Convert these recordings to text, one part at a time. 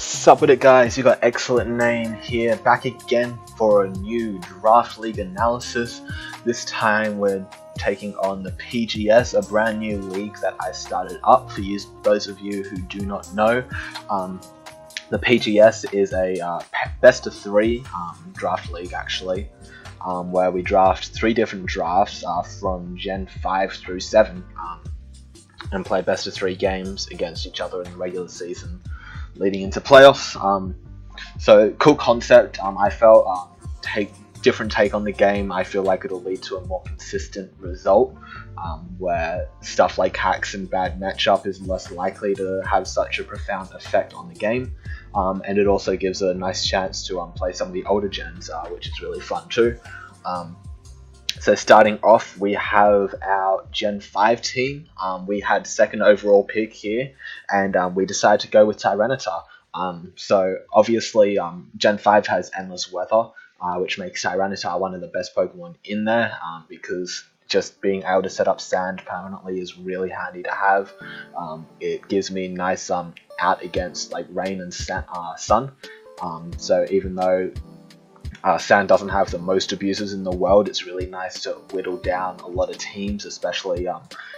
Sup with it, guys, you got Excellent Name here, back again for a new Draft League analysis. This time we're taking on the PGS, a brand new league that I started up for those of you who do not know. The PGS is a best of 3 draft league actually, where we draft 3 different drafts from Gen 5 through 7 and play best of 3 games against each other in the regular season leading into playoffs. So cool concept. I felt different take on the game. I feel like it'll lead to a more consistent result, where stuff like hacks and bad matchup is less likely to have such a profound effect on the game, and it also gives a nice chance to play some of the older gens, which is really fun too. So starting off, we have our Gen 5 team. We had second overall pick here, and we decided to go with Tyranitar. So obviously, Gen 5 has Endless Weather, which makes Tyranitar one of the best Pokemon in there, because just being able to set up Sand permanently is really handy to have. It gives me nice out against like Rain and Sun. So even though Sand doesn't have the most abusers in the world, it's really nice to whittle down a lot of teams, especially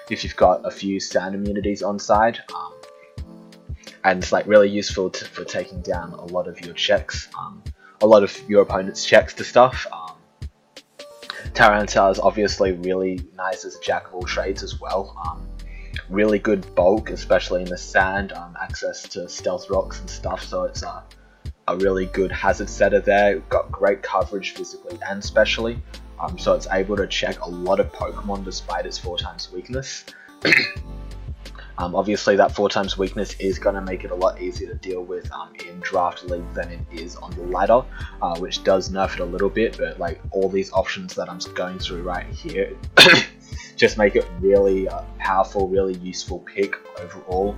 if you've got a few Sand immunities on side. And it's like really useful for taking down a lot of your checks, a lot of your opponent's checks to stuff. Tyranitar is obviously really nice as a jack of all trades as well. Really good bulk, especially in the Sand, access to stealth rocks and stuff, so it's a really good hazard setter there. Got great coverage physically and specially, so it's able to check a lot of Pokemon despite its 4x weakness. Obviously that 4x weakness is going to make it a lot easier to deal with in Draft League than it is on the ladder, which does nerf it a little bit, but like all these options that I'm going through right here just make it really powerful, really useful pick overall.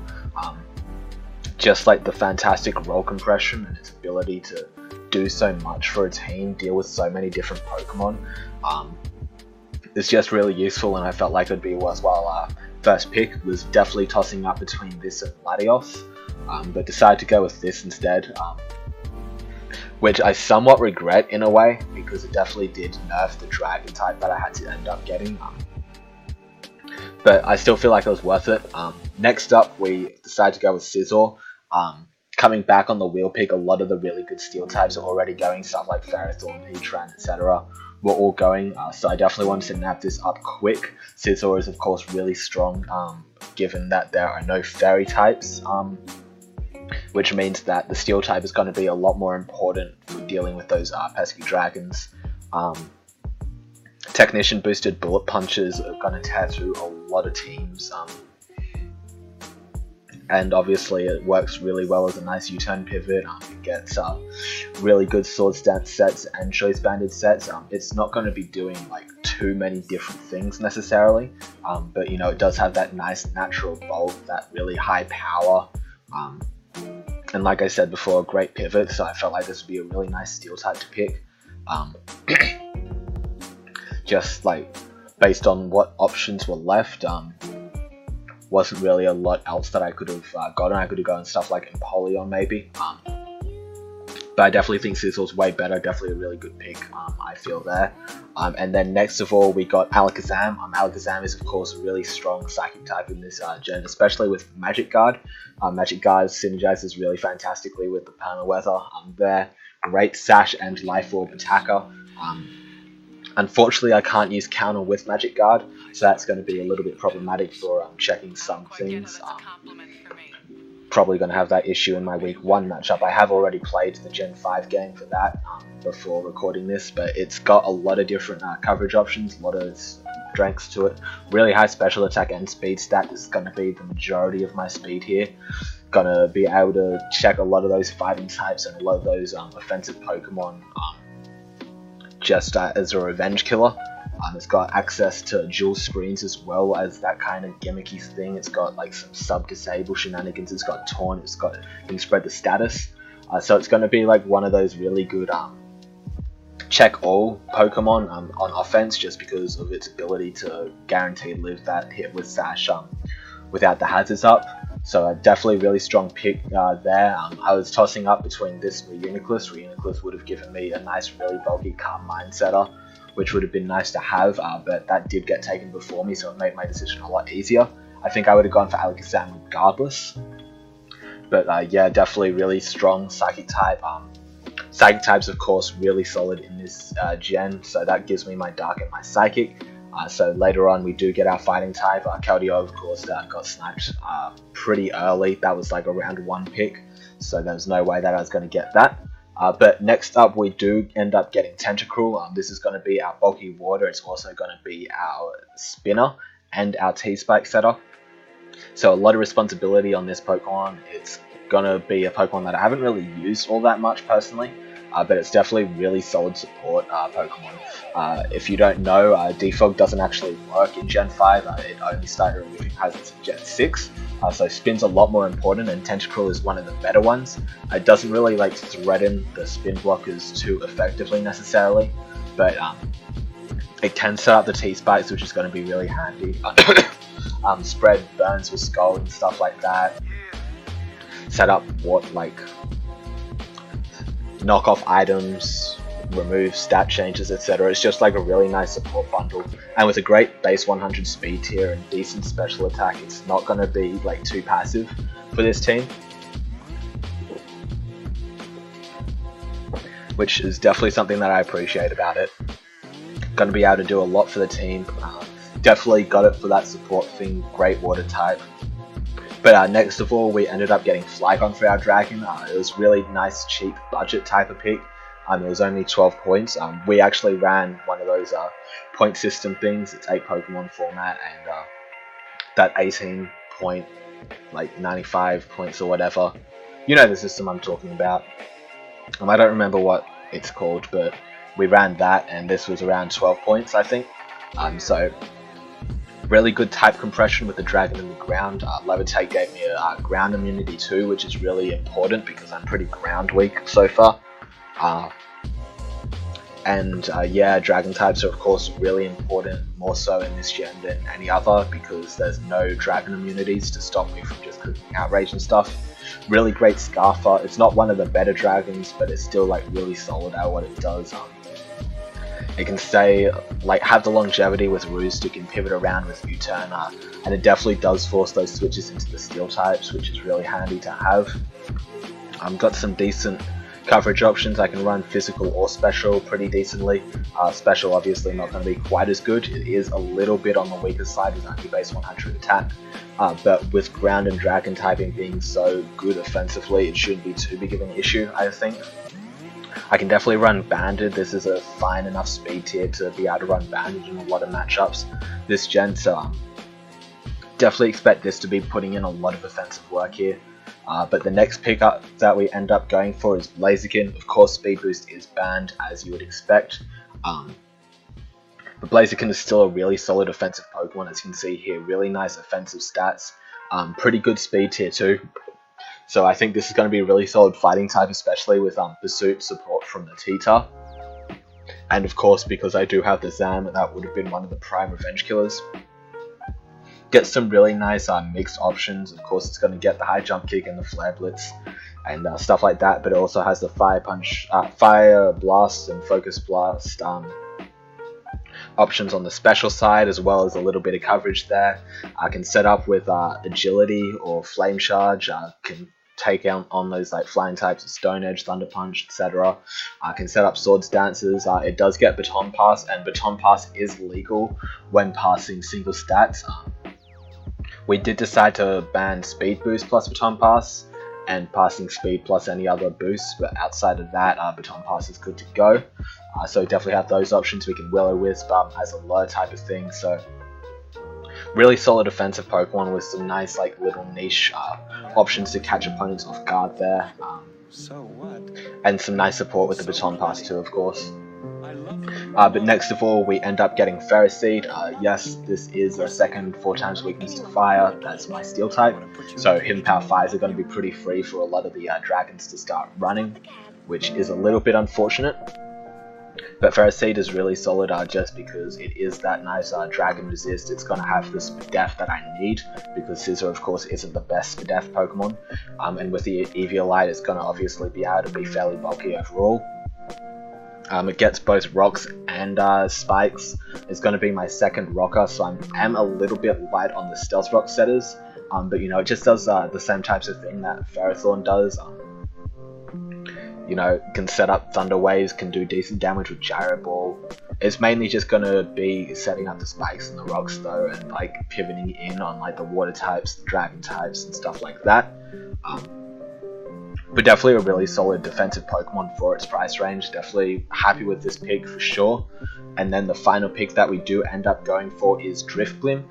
Just like the fantastic roll compression and its ability to do so much for a team, deal with so many different Pokemon, it's just really useful, and I felt like it would be a worthwhile first pick. Was definitely tossing up between this and Latios, but decided to go with this instead, which I somewhat regret in a way, because it definitely did nerf the Dragon type that I had to end up getting. But I still feel like it was worth it. Next up, we decided to go with Scizor. Coming back on the wheel pick, a lot of the really good steel types are already going, stuff like Ferrothorn, Heatran, etc. were all going, so I definitely wanted to nab this up quick. Scizor is of course really strong, given that there are no fairy types, which means that the steel type is going to be a lot more important for dealing with those pesky dragons. Technician boosted bullet punches are going to tear through a lot of teams, and obviously it works really well as a nice U-turn pivot. It gets really good sword stance sets and choice banded sets. It's not going to be doing like too many different things necessarily, but you know, it does have that nice natural bulk, that really high power, and like I said before, a great pivot, so I felt like this would be a really nice steel type to pick. Just like based on what options were left, wasn't really a lot else that I could have gotten. I could have gotten stuff like Empoleon maybe, but I definitely think Scizor's way better. Definitely a really good pick, I feel there. And then next of all, we got Alakazam. Alakazam is of course a really strong psychic type in this gen, especially with Magic Guard. Magic Guard synergizes really fantastically with the Perma Weather. There, great Sash and Life Orb attacker. Unfortunately, I can't use counter with Magic Guard, so that's going to be a little bit problematic for checking some things. Probably going to have that issue in my week 1 matchup. I have already played the Gen 5 game for that before recording this, but it's got a lot of different coverage options, a lot of strengths to it. Really high special attack and speed stat is going to be the majority of my speed here. Going to be able to check a lot of those fighting types and a lot of those offensive Pokemon, just as a revenge killer. It's got access to dual screens as well as that kind of gimmicky thing. It's got like some sub-disable shenanigans. It's got taunt. It can spread the status. So it's going to be like one of those really good check all Pokemon on offense, just because of its ability to guarantee live that hit with Sash without the hazards up. So definitely really strong pick there. I was tossing up between this and Reuniclus. Reuniclus would have given me a nice, really bulky Calm Mind setter, which would have been nice to have, but that did get taken before me, so it made my decision a lot easier. I think I would have gone for Alakazam regardless. But yeah, definitely really strong Psychic type. Psychic type's of course really solid in this gen, so that gives me my Dark and my Psychic. So later on we do get our Fighting type. Keldeo of course got sniped pretty early. That was like a round 1 pick, so there was no way that I was going to get that. But next up we do end up getting Tentacruel. This is going to be our bulky water. It's also going to be our spinner and our T-Spike setup. So a lot of responsibility on this Pokemon. It's going to be a Pokemon that I haven't really used all that much personally, but it's definitely really solid support Pokemon. If you don't know, Defog doesn't actually work in Gen 5. It only started removing hazards in Gen 6. So Spin's a lot more important, and Tentacruel is one of the better ones. It doesn't really like threaten the Spin blockers too effectively necessarily, but it can set up the T-Spikes, which is going to be really handy. Spread burns with Scald and stuff like that. Set up what like knock off items, remove stat changes, etc. It's just like a really nice support bundle, and with a great base 100 speed tier and decent special attack, it's not going to be like too passive for this team, which is definitely something that I appreciate about it. Going to be able to do a lot for the team. Definitely got it for that support thing, great water type. But next of all, we ended up getting Flygon for our Dragon. It was really nice, cheap budget type of pick. It was only 12 points. We actually ran one of those point system things. It's 8 Pokemon format, and that 18 point, like 95 points or whatever. You know the system I'm talking about. I don't remember what it's called, but we ran that, and this was around 12 points, I think. So really good type compression with the Dragon in the ground. Levitate gave me a ground immunity too, which is really important because I'm pretty ground weak so far. Yeah, Dragon types are of course really important, more so in this gen than any other, because there's no Dragon immunities to stop me from just cooking Outrage and stuff. Really great Scarfer. It's not one of the better dragons, but it's still like really solid at what it does. It can stay, like, have the longevity with Roost. It can pivot around with U-turn, and it definitely does force those switches into the Steel types, which is really handy to have. Got some decent coverage options. I can run physical or special pretty decently. Special obviously not going to be quite as good. It is a little bit on the weaker side with only base 100 attack, but with ground and dragon typing being so good offensively, it shouldn't be too big of an issue, I think. I can definitely run Banded. This is a fine enough speed tier to be able to run Banded in a lot of matchups this gen, so definitely expect this to be putting in a lot of offensive work here. But the next pickup that we end up going for is Blaziken. Of course, Speed Boost is banned, as you would expect. But Blaziken is still a really solid offensive Pokemon, as you can see here. Really nice offensive stats. Pretty good speed tier too. So I think this is going to be a really solid fighting type, especially with Pursuit support from the Tita. And of course, because I do have the Zam, that would have been one of the prime revenge killers. Get some really nice mixed options. Of course, it's going to get the high jump kick and the flare blitz and stuff like that, but it also has the fire punch, fire blast and focus blast options on the special side, as well as a little bit of coverage there. I can set up with agility or flame charge. Can take out on those like flying types of Stone Edge, Thunder Punch, etc. I can set up Swords Dances. It does get Baton Pass, and Baton Pass is legal when passing single stats. We did decide to ban Speed Boost plus Baton Pass and passing speed plus any other boosts, but outside of that, Baton Pass is good to go. So definitely have those options. We can Will-O-Wisp as a lure type of thing. So really solid offensive Pokemon with some nice like little niche options to catch opponents off guard there. And some nice support with the Baton Pass too, of course. But next of all, we end up getting Ferroseed. Yes, this is a second 4 times weakness to fire. That's my Steel type. So Hidden Power Fires are going to be pretty free for a lot of the dragons to start running, which is a little bit unfortunate. But Ferroseed is really solid just because it is that nice Dragon Resist. It's going to have the Spadef that I need, because Scizor of course isn't the best Spadef Pokemon, and with the Eviolite it's going to obviously be able to be fairly bulky overall. It gets both rocks and spikes. It's going to be my second rocker, so I am a little bit light on the Stealth Rock setters, but you know, it just does the same types of thing that Ferrothorn does. You know, can set up Thunder Waves, can do decent damage with Gyro Ball. It's mainly just going to be setting up the spikes and the rocks though, and like pivoting in on like the water types, the dragon types and stuff like that. But definitely a really solid defensive Pokemon for its price range. Definitely happy with this pick for sure. And then the final pick that we do end up going for is Drifblim.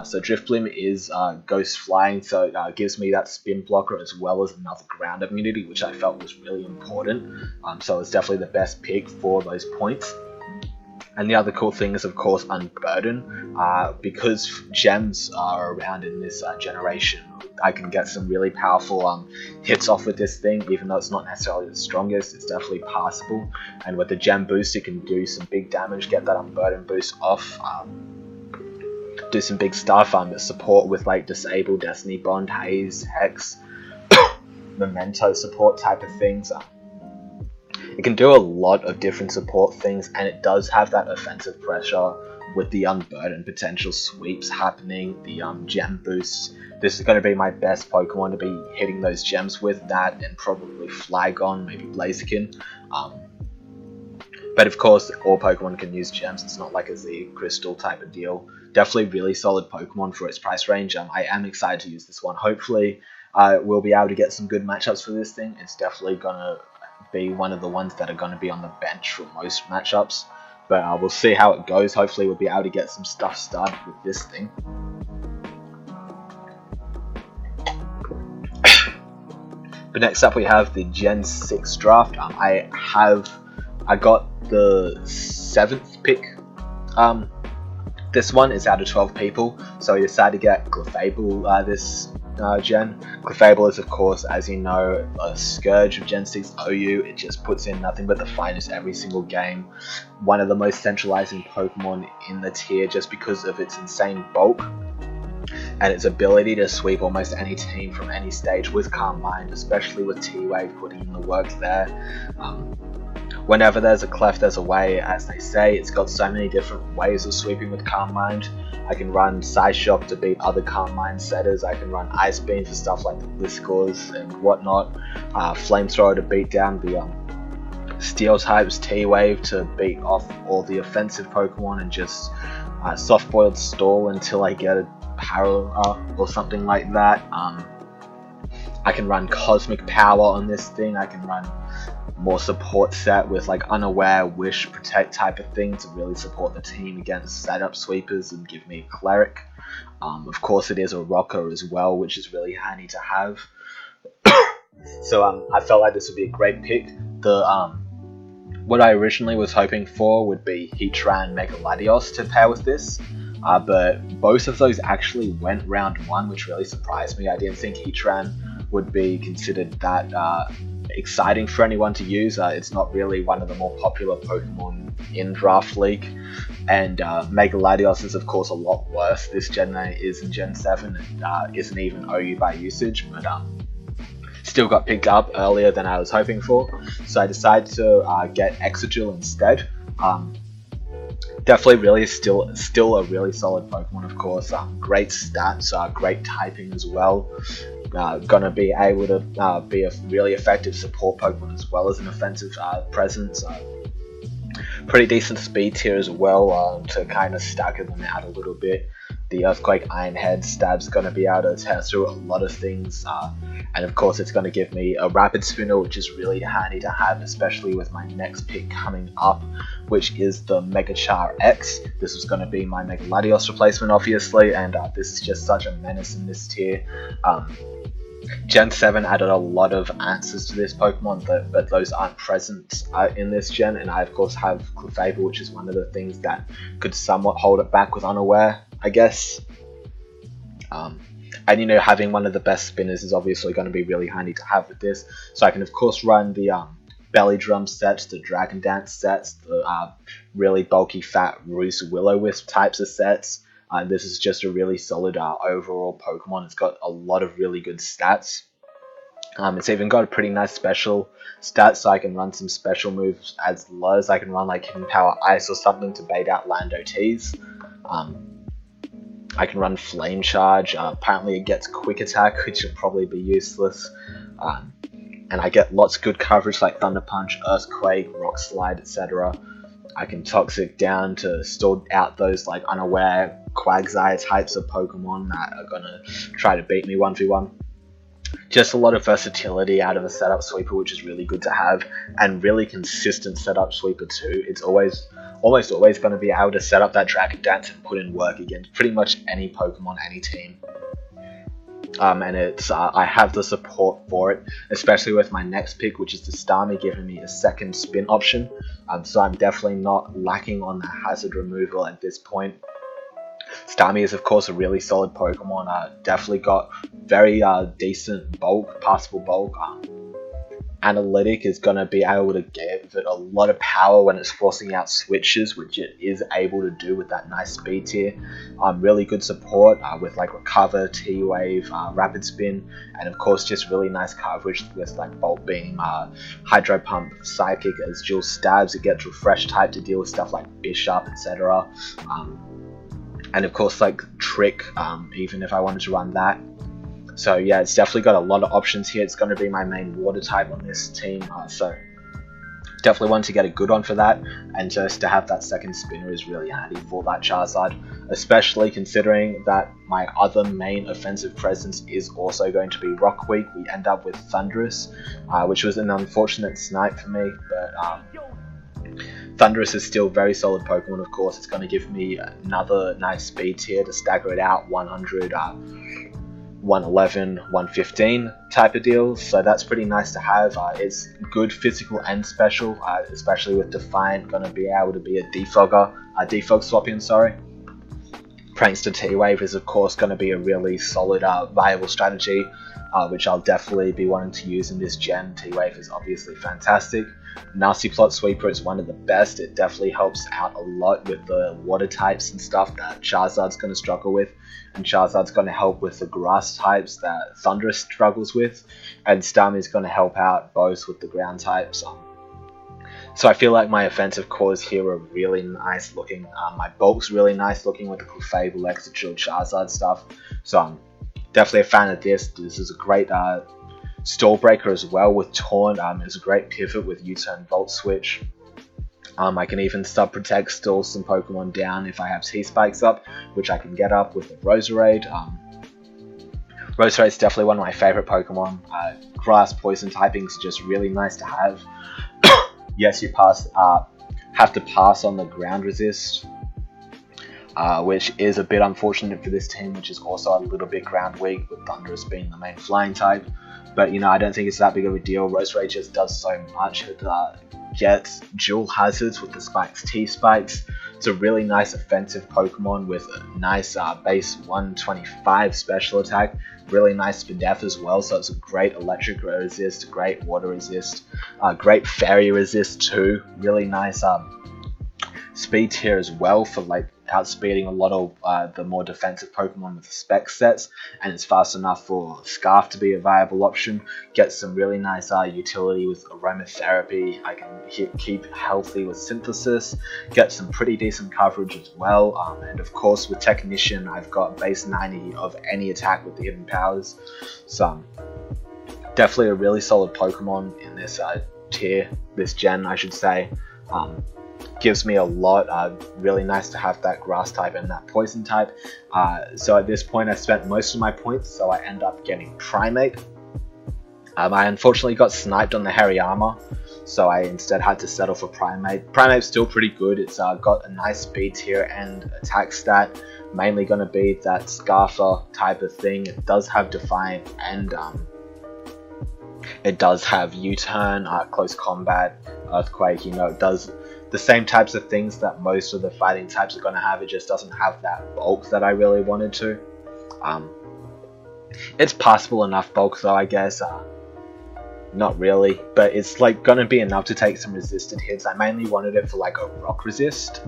So Drifblim is Ghost Flying, so it gives me that spin blocker as well as another ground immunity, which I felt was really important. So it's definitely the best pick for those points. And the other cool thing is, of course, Unburden. Because gems are around in this generation, I can get some really powerful hits off with this thing. Even though it's not necessarily the strongest, it's definitely passable. And with the gem boost, you can do some big damage, get that Unburden boost off, do some big stuff. Support with like Disable, Destiny Bond, Haze, Hex, Memento support type of things. It can do a lot of different support things, and it does have that offensive pressure with the Unburden potential sweeps happening, the gem boosts. This is going to be my best Pokemon to be hitting those gems with, that and probably Flygon, maybe Blaziken. But of course, all Pokemon can use gems. It's not like a Z Crystal type of deal. Definitely really solid Pokemon for its price range. I am excited to use this one. Hopefully, we'll be able to get some good matchups for this thing. It's definitely going to be one of the ones that are going to be on the bench for most matchups, but we'll see how it goes. Hopefully we'll be able to get some stuff started with this thing. But next up we have the Gen 6 draft. I got the 7th pick. This one is out of 12 people, so we decided to get Clefable this gen. Clefable is, of course, as you know, a scourge of Gen 6 OU. It just puts in nothing but the finest every single game. One of the most centralizing Pokemon in the tier just because of its insane bulk and its ability to sweep almost any team from any stage with Calm Mind, especially with T-Wave putting in the work there. Whenever there's a clef, there's a way, as they say. It's got so many different ways of sweeping with Calm Mind. I can run Psyshock to beat other Calm Mind setters. I can run Ice Beam for stuff like the Blitzcores and whatnot. Flamethrower to beat down the Steel types. T-Wave to beat off all the offensive Pokemon, and just Soft-Boiled Stall until I get a Power or something like that. I can run Cosmic Power on this thing. I can run more support set with like Unaware, Wish, Protect type of thing to really support the team against setup sweepers and give me a Cleric. Of course it is a rocker as well, which is really handy to have. So I felt like this would be a great pick. What I originally was hoping for would be Heatran, Mega Latios to pair with this. But both of those actually went round 1, which really surprised me. I didn't think Heatran would be considered that exciting for anyone to use. It's not really one of the more popular Pokemon in Draft League, and Mega Latios is of course a lot worse. This Gen 8 is in Gen 7 and isn't even OU by usage, but still got picked up earlier than I was hoping for, so I decided to get Exegil instead. Definitely really still a really solid Pokemon, of course. Great stats, great typing as well. Gonna be able to be a really effective support Pokemon as well as an offensive presence. Pretty decent speed tier as well to kind of stagger them out a little bit. The Earthquake Iron Head stab's going to be able to tear through a lot of things, and of course it's going to give me a Rapid Spinner, which is really handy to have, especially with my next pick coming up, which is the Megachar X. This was going to be my Mega Latios replacement, obviously, and this is just such a menace in this tier. Gen 7 added a lot of answers to this Pokemon, but those aren't present in this gen, and I of course have Clefable, which is one of the things that could somewhat hold it back with Unaware, I guess. And you know, having one of the best spinners is obviously going to be really handy to have with this, so I can of course run the belly drum sets, the dragon dance sets, the really bulky fat Roost Will-O-Wisp types of sets. This is just a really solid overall Pokemon. It's got a lot of really good stats. It's even got a pretty nice special stats, so I can run some special moves as low as I can run like Hidden Power Ice or something to bait out Land OTs. I can run Flame Charge. Apparently it gets Quick Attack, which will probably be useless. And I get lots of good coverage like Thunder Punch, Earthquake, Rock Slide, etc. I can Toxic down to stall out those like unaware Quagsire types of Pokemon that are gonna try to beat me 1v1. Just a lot of versatility out of a setup sweeper, which is really good to have, and really consistent setup sweeper too. It's almost always going to be able to set up that Dragon Dance and put in work against pretty much any Pokemon, any team. And it's I have the support for it, especially with my next pick, which is the Starmie, giving me a second spin option. So I'm definitely not lacking on the hazard removal at this point. Starmie is of course a really solid Pokemon. Definitely got very decent bulk, passable bulk. Analytic is going to be able to give it a lot of power when it's forcing out switches, which it is able to do with that nice speed tier. Really good support with like Recover, T-Wave, Rapid Spin, and of course just really nice coverage with like Bolt Beam, Hydro Pump, Psychic as dual stabs. It gets Refresh type to deal with stuff like Bishop, etc. And of course like Trick, even if I wanted to run that. So yeah, it's definitely got a lot of options here. It's going to be my main water type on this team, so definitely want to get a good one for that, and just to have that second spinner is really handy for that Charizard, especially considering that my other main offensive presence is also going to be Rock Weak. We end up with Thundurus, which was an unfortunate snipe for me, but Thundurus is still very solid Pokemon. Of course, it's going to give me another nice speed tier to stagger it out, 100, 111, 115 type of deals, so that's pretty nice to have. It's good physical and special, especially with Defiant going to be able to be a defog swappion, sorry. Prankster T-Wave is of course going to be a really solid viable strategy, which I'll definitely be wanting to use in this gen. T-Wave is obviously fantastic. Nasty Plot Sweeper is one of the best. It definitely helps out a lot with the water types and stuff that Charizard's going to struggle with, and Charizard's going to help with the grass types that Thundurus struggles with, and Starmie's going to help out both with the ground types. So I feel like my offensive cores here are really nice looking. My bulk's really nice looking with the Clefable, Exeggutor, Charizard stuff. So I'm definitely a fan of this. This is a great Stall Breaker as well with Taunt. It's a great pivot with U-Turn Volt Switch. I can even Sub-Protect, stall some Pokemon down if I have T-Spikes up, which I can get up with the Roserade. Roserade's definitely one of my favourite Pokemon. Grass Poison typings are just really nice to have. Yes, you have to pass on the ground resist, which is a bit unfortunate for this team, which is also a little bit ground weak, with Thundurus being the main flying type. But you know, I don't think it's that big of a deal. Roserade just does so much. It gets dual hazards with the Spikes T-Spikes. It's a really nice offensive Pokemon with a nice base 125 special attack. Really nice for death as well, so it's a great electric resist, great water resist, great fairy resist too. Really nice speed tier as well for like outspeeding a lot of the more defensive Pokemon with the spec sets, and it's fast enough for Scarf to be a viable option. Get some really nice utility with Aromatherapy. I can keep healthy with Synthesis, get some pretty decent coverage as well, and of course with Technician I've got base 90 of any attack with the hidden powers. So definitely a really solid Pokemon in this tier, this gen I should say. Gives me a lot. Really nice to have that grass type and that poison type. So at this point I spent most of my points, so I end up getting Primate. I unfortunately got sniped on the Hariyama, so I instead had to settle for Primate. Primate's still pretty good. It's got a nice speed tier and attack stat, mainly going to be that Scarfer type of thing. It does have Defiant and it does have U-Turn, Close Combat, Earthquake. You know, it does the same types of things that most of the fighting types are going to have. It just doesn't have that bulk that I really wanted to. It's passable enough bulk though, I guess. Not really, but it's like gonna be enough to take some resisted hits. I mainly wanted it for like a rock resist.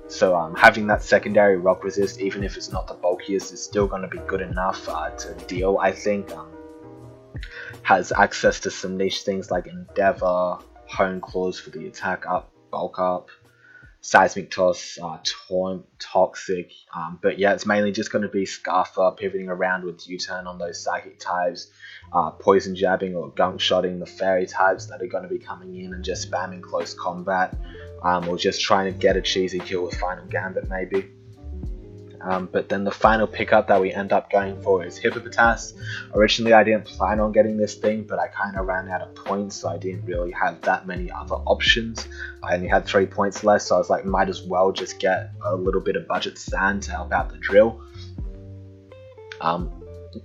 So having that secondary rock resist, even if it's not the bulkiest, is still going to be good enough to deal, I think. Has access to some niche things like Endeavor, Hone Claws for the attack up, bulk up, Seismic Toss, Taunt, Toxic. But yeah, it's mainly just going to be Scarfer, pivoting around with U-turn on those psychic types, poison jabbing or gunk shotting the fairy types that are going to be coming in and just spamming close combat. Or just trying to get a cheesy kill with Final Gambit maybe. But then the final pickup that we end up going for is Hippopotas. Originally I didn't plan on getting this thing, but I kind of ran out of points, so I didn't really have that many other options. I only had 3 points left, so I was like, might as well just get a little bit of budget sand to help out the drill.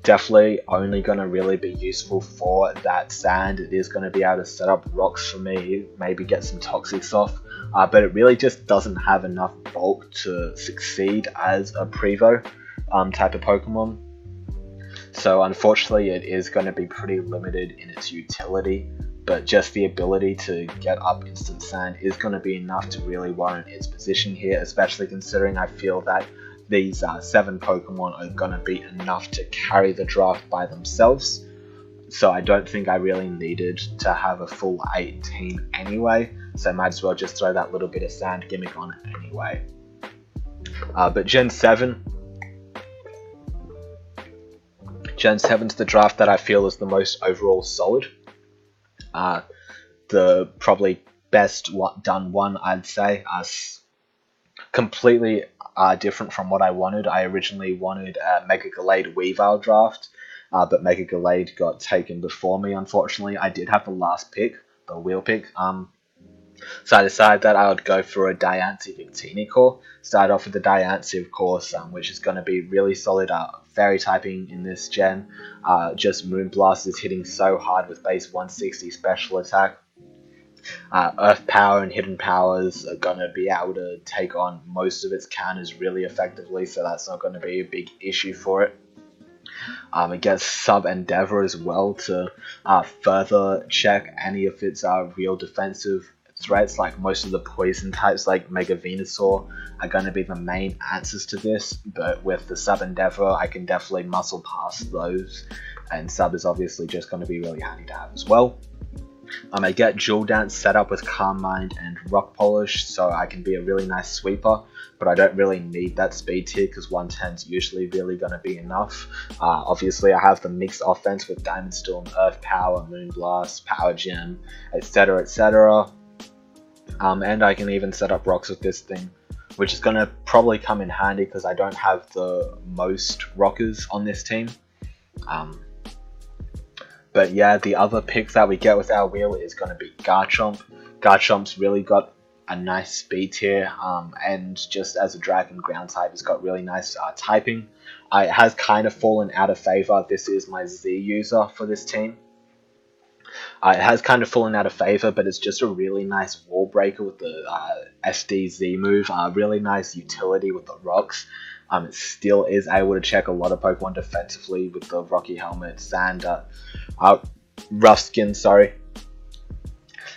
Definitely only going to really be useful for that sand. It is going to be able to set up rocks for me, maybe get some toxics off, but it really just doesn't have enough bulk to succeed as a Prevo type of Pokemon. So unfortunately it is going to be pretty limited in its utility, but just the ability to get up instant sand is going to be enough to really warrant its position here, especially considering I feel that these 7 Pokemon are going to be enough to carry the draft by themselves. So I don't think I really needed to have a full 8 team anyway, so I might as well just throw that little bit of sand gimmick on it anyway. But Gen 7's the draft that I feel is the most overall solid. The probably best done one, I'd say. Completely different from what I wanted. I originally wanted a Mega Gallade Weavile draft, but Mega Gallade got taken before me, unfortunately. I did have the last pick, the wheel pick, so I decided that I would go for a Diancie Victini core. Started off with the Diancie, of course, which is going to be really solid fairy typing in this gen. Just Moonblast is hitting so hard with base 160 special attack. Earth Power and Hidden Powers are going to be able to take on most of its counters really effectively, so that's not going to be a big issue for it. It gets Sub Endeavor as well to further check any of its real defensive threats, like most of the poison types like Mega Venusaur are going to be the main answers to this, but with the Sub Endeavor I can definitely muscle past those, and Sub is obviously just going to be really handy to have as well. I get Jewel Dance set up with Calm Mind and Rock Polish, so I can be a really nice sweeper, but I don't really need that speed tier because 110 is usually really going to be enough. Obviously I have the mixed offense with Diamond Storm, Earth Power, Moonblast, Power Gem, etc, etc. And I can even set up rocks with this thing, which is going to probably come in handy because I don't have the most rockers on this team. But yeah, the other pick that we get with our wheel is going to be Garchomp. Garchomp's really got a nice speed tier, and just as a dragon ground type, it's got really nice typing. It has kind of fallen out of favor. This is my Z user for this team. It has kind of fallen out of favor, but it's just a really nice wall breaker with the SDZ move. Really nice utility with the rocks. It still is able to check a lot of Pokemon defensively with the Rocky Helmet, Sand, Rough Skin,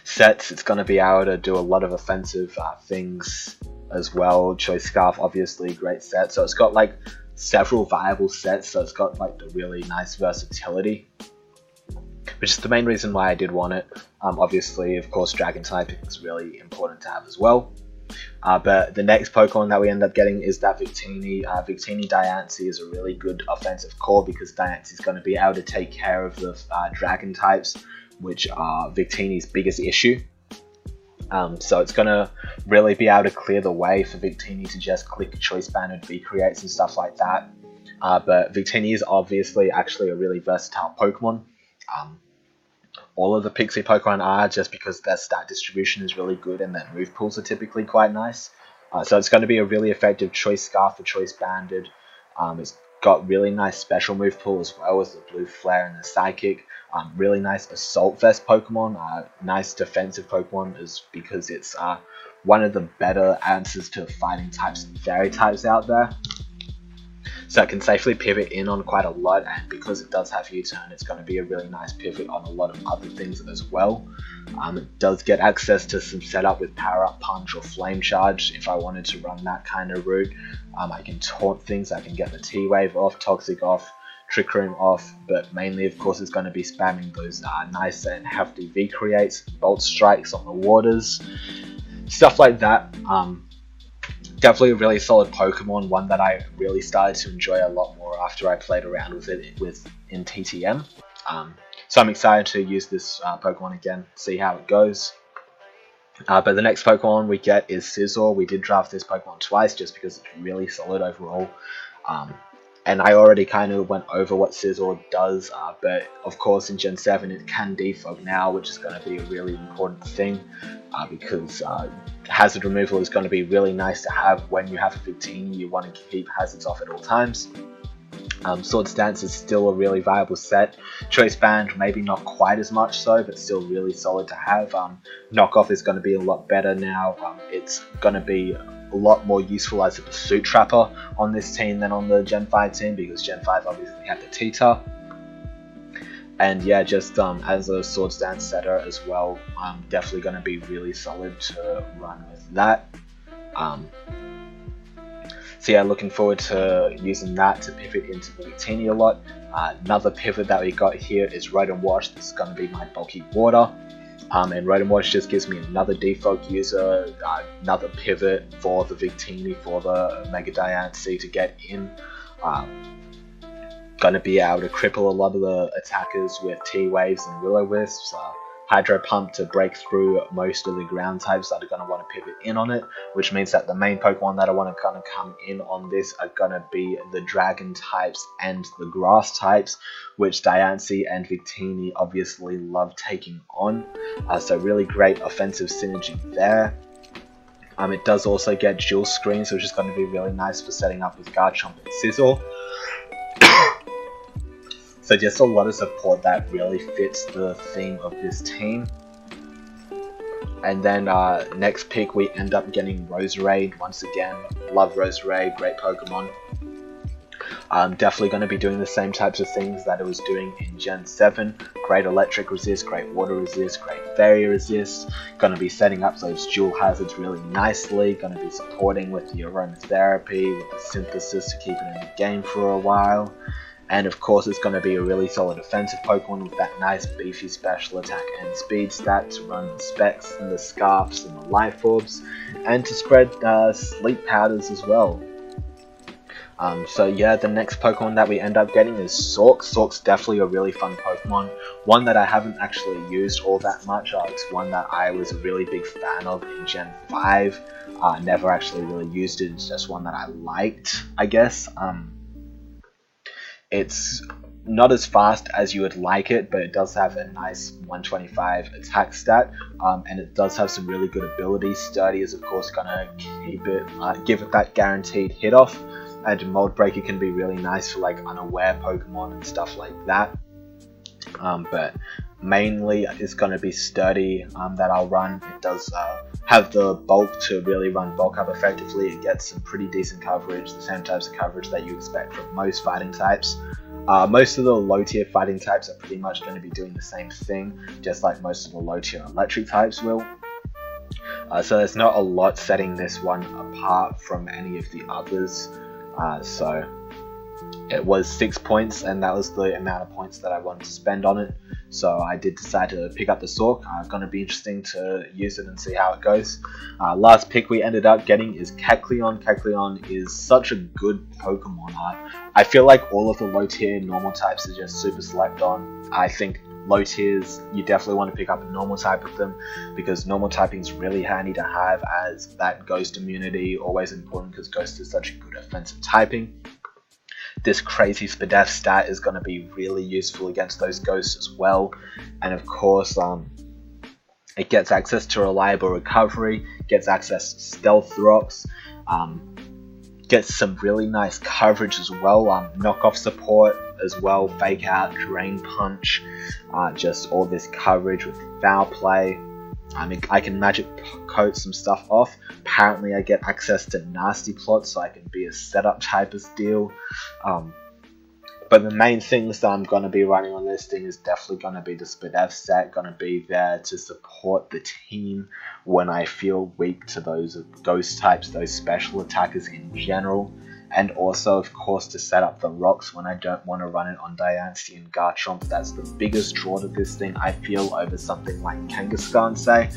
sets. It's going to be able to do a lot of offensive things as well. Choice Scarf, obviously, great set. So it's got like several viable sets, so it's got like the really nice versatility, which is the main reason why I did want it. Obviously, of course, Dragon typing is really important to have as well. But the next Pokemon that we end up getting is that Victini. Victini Diancie is a really good offensive core because Diancie is going to be able to take care of the Dragon types, which are Victini's biggest issue. So it's going to really be able to clear the way for Victini to just click Choice Band and V-Creates and stuff like that. But Victini is obviously actually a really versatile Pokemon. All of the Pixie Pokemon are, just because their stat distribution is really good and their move pools are typically quite nice. So it's going to be a really effective Choice Scarf or Choice Banded. It's got really nice special move pool as well as the Blue Flare and the Psychic. Really nice Assault Vest Pokemon. Nice defensive Pokemon is because it's one of the better answers to fighting types and fairy types out there. So it can safely pivot in on quite a lot, and because it does have U-turn, it's going to be a really nice pivot on a lot of other things as well. It does get access to some setup with Power Up Punch or Flame Charge if I wanted to run that kind of route. I can taunt things, I can get the T-Wave off, Toxic off, Trick Room off, but mainly of course it's going to be spamming those nice and hefty V-Creates, Bolt Strikes on the waters, stuff like that. Definitely a really solid Pokemon, one that I really started to enjoy a lot more after I played around with it in TTM. So I'm excited to use this Pokemon again, see how it goes. But the next Pokemon we get is Scizor. We did draft this Pokemon twice just because it's really solid overall. And I already kind of went over what Scizor does, but of course in Gen 7 it can defog now, which is going to be a really important thing, because hazard removal is going to be really nice to have when you have a Victini. You want to keep hazards off at all times. Swords Dance is still a really viable set. Choice Band, maybe not quite as much so, but still really solid to have. Knockoff is going to be a lot better now. It's going to be a lot more useful as a Pursuit Trapper on this team than on the Gen 5 team, because Gen 5 obviously had the Tita. And yeah, just as a Swords Dance setter as well, definitely going to be really solid to run with that. So yeah, looking forward to using that to pivot into the Victini a lot. Another pivot that we got here is Rotom Wash. This is going to be my bulky water. And Rotom Wash just gives me another defog user, another pivot for the Victini, for the Mega Diancie to get in. Going to be able to cripple a lot of the attackers with T-Waves and Will-O-Wisps. Hydro Pump to break through most of the ground types that are going to want to pivot in on it, which means that the main Pokemon that I want to kind of come in on this are going to be the Dragon types and the Grass types, which Diancie and Victini obviously love taking on. So really great offensive synergy there. It does also get Dual Screens, which is going to be really nice for setting up with Garchomp and Scizor. So just a lot of support that really fits the theme of this team. And then next pick we end up getting Roserade. Once again, love Roserade, great Pokemon. Definitely going to be doing the same types of things that it was doing in Gen 7. Great Electric Resist, great Water Resist, great Fairy Resist. Going to be setting up those dual hazards really nicely. Going to be supporting with the Aromatherapy, with the Synthesis to keep it in the game for a while. And of course it's going to be a really solid offensive Pokemon with that nice beefy special attack and speed stat to run the Specs and the Scarfs and the Life Orbs, and to spread Sleep Powders as well. So yeah, the next Pokemon that we end up getting is Sork. Sork's definitely a really fun Pokemon, one that I haven't actually used all that much. It's one that I was a really big fan of in Gen 5. Never actually really used it, it's just one that I liked, I guess. It's not as fast as you would like it, but it does have a nice 125 attack stat, and it does have some really good abilities. Sturdy is of course going to keep it, give it that guaranteed hit off, and Mold Breaker can be really nice for like unaware Pokemon and stuff like that. But mainly it's going to be Sturdy that I'll run. It does have the bulk to really run bulk up effectively. It gets some pretty decent coverage, the same types of coverage that you expect from most fighting types. Most of the low tier fighting types are pretty much going to be doing the same thing, just like most of the low tier electric types will. So there's not a lot setting this one apart from any of the others. So it was 6 points, and that was the amount of points that I wanted to spend on it. So I did decide to pick up the Sork. It's going to be interesting to use it and see how it goes. Last pick we ended up getting is Kecleon. Kecleon is such a good Pokemon. I feel like all of the low tier normal types are just super slept on. I think low tiers, you definitely want to pick up a normal type of them, because normal typing is really handy to have, as that Ghost immunity, always important because Ghost is such a good offensive typing. This crazy Spadef stat is going to be really useful against those ghosts as well. And of course, it gets access to reliable recovery, gets access to stealth rocks, gets some really nice coverage as well, knockoff support as well, fake out, drain punch, just all this coverage with foul play. I can magic coat some stuff off. Apparently I get access to nasty plots, so I can be a setup type of deal. But the main things that I'm going to be running on this thing is definitely going to be the Spadev set, going to be there to support the team when I feel weak to those ghost types, those special attackers in general. And also, of course, to set up the rocks when I don't want to run it on Diancie and Garchomp. That's the biggest draw to this thing, I feel, over something like Kangaskhan, say.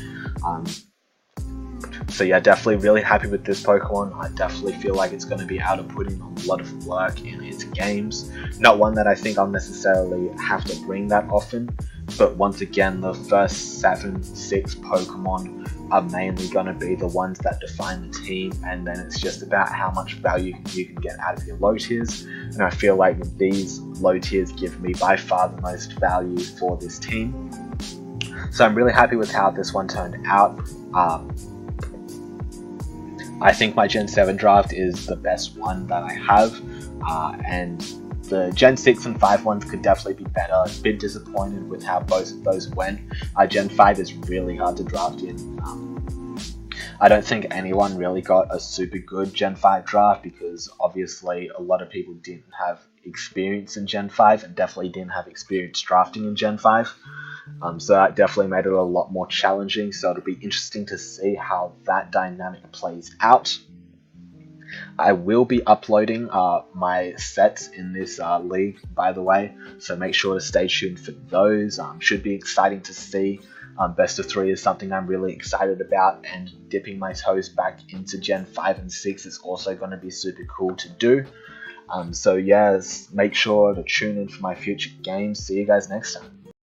So yeah, definitely really happy with this Pokemon. I definitely feel like it's going to be able to put in a lot of work in its games. Not one that I think I'll necessarily have to bring that often, but once again, the first 7, 6 Pokemon are mainly going to be the ones that define the team, and then it's just about how much value you can get out of your low tiers. And I feel like these low tiers give me by far the most value for this team. So I'm really happy with how this one turned out. I think my Gen 7 draft is the best one that I have, and the Gen 6 and 5 ones could definitely be better. I'm a bit disappointed with how both of those went. Gen 5 is really hard to draft in. I don't think anyone really got a super good Gen 5 draft, because obviously a lot of people didn't have experience in Gen 5 and definitely didn't have experience drafting in Gen 5. So that definitely made it a lot more challenging, so it'll be interesting to see how that dynamic plays out. I will be uploading my sets in this league, by the way, so make sure to stay tuned for those. Should be exciting to see. Best of 3 is something I'm really excited about, and dipping my toes back into Gen 5 and 6 is also going to be super cool to do. So yes, make sure to tune in for my future games. See you guys next time.